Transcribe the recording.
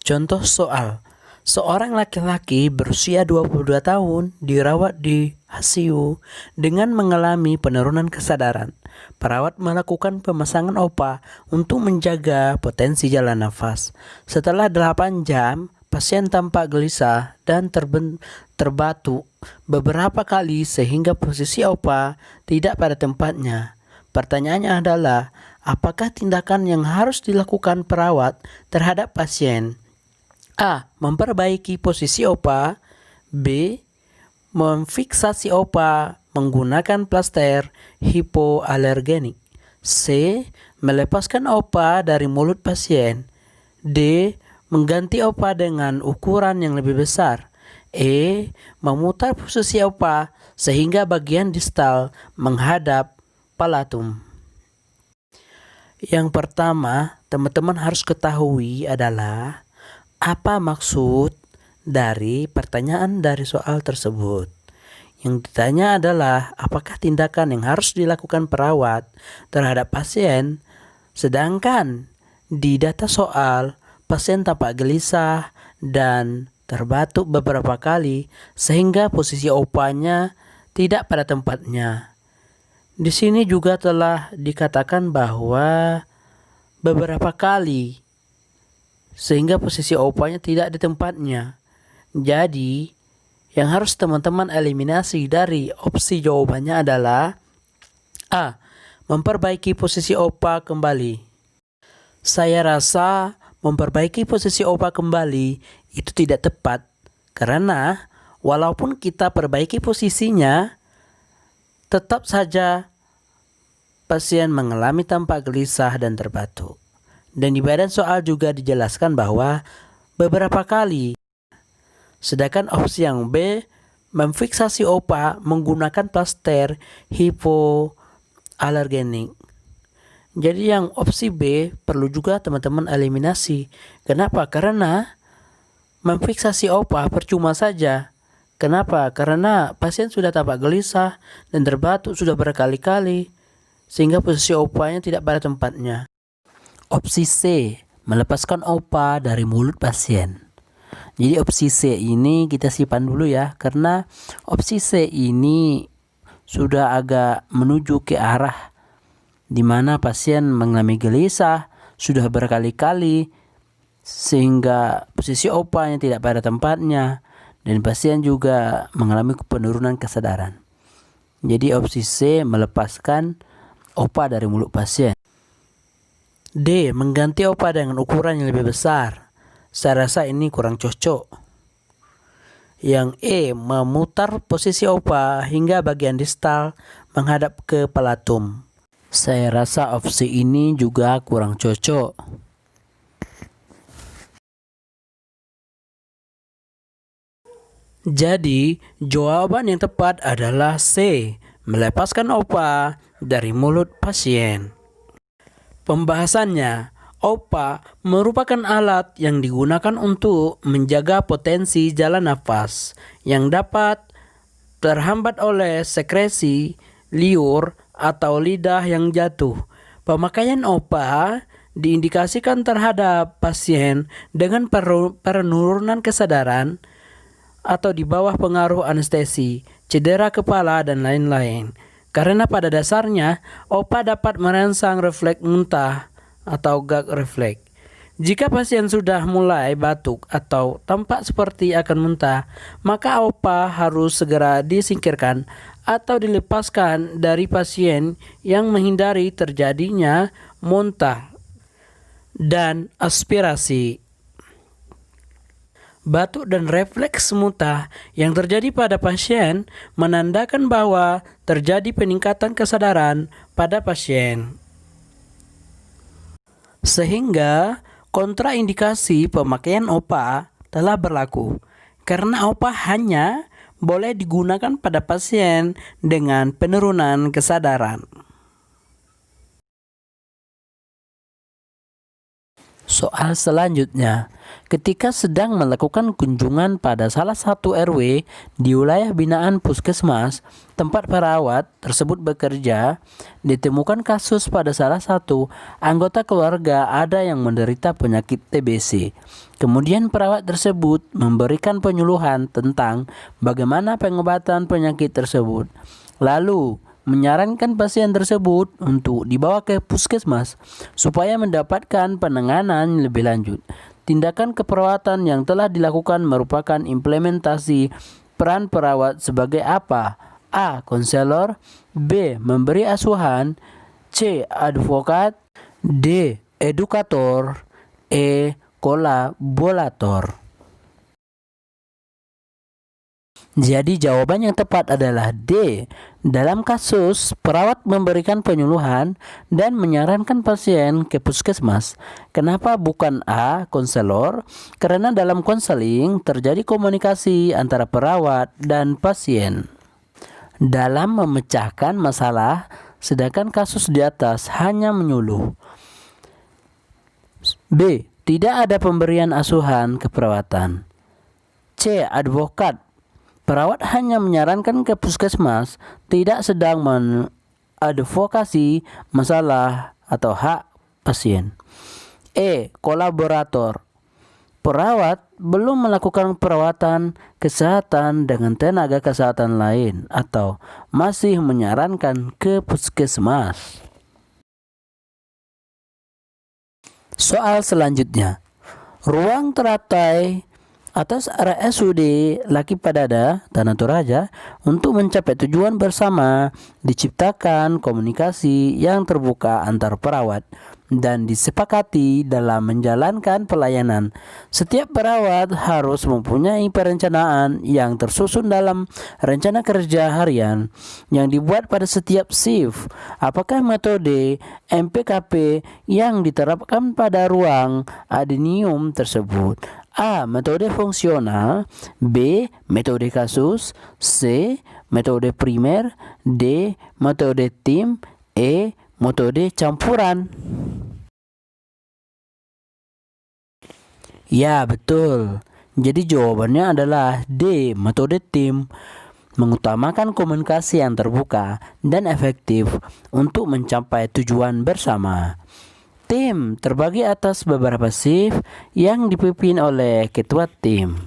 Contoh soal, seorang laki-laki berusia 22 tahun dirawat di HCU dengan mengalami penurunan kesadaran. Perawat melakukan pemasangan OPA untuk menjaga potensi jalan nafas. Setelah 8 jam, pasien tampak gelisah dan terbatuk beberapa kali sehingga posisi OPA tidak pada tempatnya. Pertanyaannya adalah, apakah tindakan yang harus dilakukan perawat terhadap pasien? A. Memperbaiki posisi OPA. B. Memfiksasi OPA menggunakan plaster hipoalergenik. C. Melepaskan OPA dari mulut pasien. D. Mengganti OPA dengan ukuran yang lebih besar. E. Memutar posisi OPA sehingga bagian distal menghadap palatum. Yang pertama, teman-teman harus ketahui adalah apa maksud dari pertanyaan dari soal tersebut. Yang ditanya adalah apakah tindakan yang harus dilakukan perawat terhadap pasien, sedangkan di data soal pasien tampak gelisah dan terbatuk beberapa kali sehingga posisi OPA-nya tidak pada tempatnya. Di sini juga telah dikatakan bahwa beberapa kali sehingga posisi OPA-nya tidak di tempatnya. Jadi, yang harus teman-teman eliminasi dari opsi jawabannya adalah A. Memperbaiki posisi OPA kembali. Saya rasa memperbaiki posisi OPA kembali itu tidak tepat karena walaupun kita perbaiki posisinya, tetap saja pasien mengalami tampak gelisah dan terbatuk. Dan di badan soal juga dijelaskan bahwa beberapa kali. Sedangkan opsi yang B, memfiksasi OPA menggunakan plaster hipoalergenik. Jadi yang opsi B perlu juga teman-teman eliminasi. Kenapa? Karena memfiksasi OPA percuma saja. Kenapa? Karena pasien sudah tampak gelisah dan terbatuk sudah berkali-kali sehingga posisi OPA-nya tidak pada tempatnya. Opsi C, melepaskan OPA dari mulut pasien. Jadi opsi C ini kita simpan dulu ya, karena opsi C ini sudah agak menuju ke arah di mana pasien mengalami gelisah sudah berkali-kali sehingga posisi OPA-nya tidak pada tempatnya dan pasien juga mengalami penurunan kesadaran. Jadi opsi C, melepaskan OPA dari mulut pasien. D. Mengganti OPA dengan ukuran yang lebih besar. Saya rasa ini kurang cocok. Yang E. Memutar posisi OPA hingga bagian distal menghadap ke palatum. Saya rasa opsi ini juga kurang cocok. Jadi, jawaban yang tepat adalah C. Melepaskan OPA dari mulut pasien. Pembahasannya, OPA merupakan alat yang digunakan untuk menjaga potensi jalan nafas yang dapat terhambat oleh sekresi, liur, atau lidah yang jatuh. Pemakaian OPA diindikasikan terhadap pasien dengan penurunan kesadaran atau di bawah pengaruh anestesi, cedera kepala, dan lain-lain. Karena pada dasarnya, OPA dapat merangsang refleks muntah atau gag refleks. Jika pasien sudah mulai batuk atau tampak seperti akan muntah, maka OPA harus segera disingkirkan atau dilepaskan dari pasien yang menghindari terjadinya muntah dan aspirasi. Batuk dan refleks muntah yang terjadi pada pasien menandakan bahwa terjadi peningkatan kesadaran pada pasien. Sehingga kontraindikasi pemakaian OPA telah berlaku karena OPA hanya boleh digunakan pada pasien dengan penurunan kesadaran. Soal selanjutnya, ketika sedang melakukan kunjungan pada salah satu RW di wilayah binaan puskesmas tempat perawat tersebut bekerja, ditemukan kasus pada salah satu anggota keluarga ada yang menderita penyakit TBC. Kemudian perawat tersebut memberikan penyuluhan tentang bagaimana pengobatan penyakit tersebut. Lalu menyarankan pasien tersebut untuk dibawa ke puskesmas supaya mendapatkan penanganan lebih lanjut. Tindakan keperawatan yang telah dilakukan merupakan implementasi peran perawat sebagai apa? A. Konselor, B. Memberi asuhan, C. Advokat, D. Edukator, E. Kolaborator. Jadi jawaban yang tepat adalah D. Dalam kasus, perawat memberikan penyuluhan dan menyarankan pasien ke puskesmas. Kenapa bukan A. Konselor? Karena dalam konseling terjadi komunikasi antara perawat dan pasien dalam memecahkan masalah, sedangkan kasus di atas hanya menyuluh. B. Tidak ada pemberian asuhan keperawatan. C. Advokat. Perawat hanya menyarankan ke puskesmas, tidak sedang mengadvokasi masalah atau hak pasien. E. Kolaborator. Perawat belum melakukan perawatan kesehatan dengan tenaga kesehatan lain atau masih menyarankan ke puskesmas. Soal selanjutnya, ruang teratai atas RSUD Laki Padada, Tanah Toraja, untuk mencapai tujuan bersama diciptakan komunikasi yang terbuka antar perawat dan disepakati dalam menjalankan pelayanan. Setiap perawat harus mempunyai perencanaan yang tersusun dalam rencana kerja harian yang dibuat pada setiap shift. Apakah metode MPKP yang diterapkan pada ruang adenium tersebut? A. Metode fungsional, B. Metode kasus, C. Metode primer, D. Metode tim, E. Metode campuran. Ya, betul. Jadi jawabannya adalah D. Metode tim, mengutamakan komunikasi yang terbuka dan efektif untuk mencapai tujuan bersama. Tim terbagi atas beberapa shift yang dipimpin oleh ketua tim.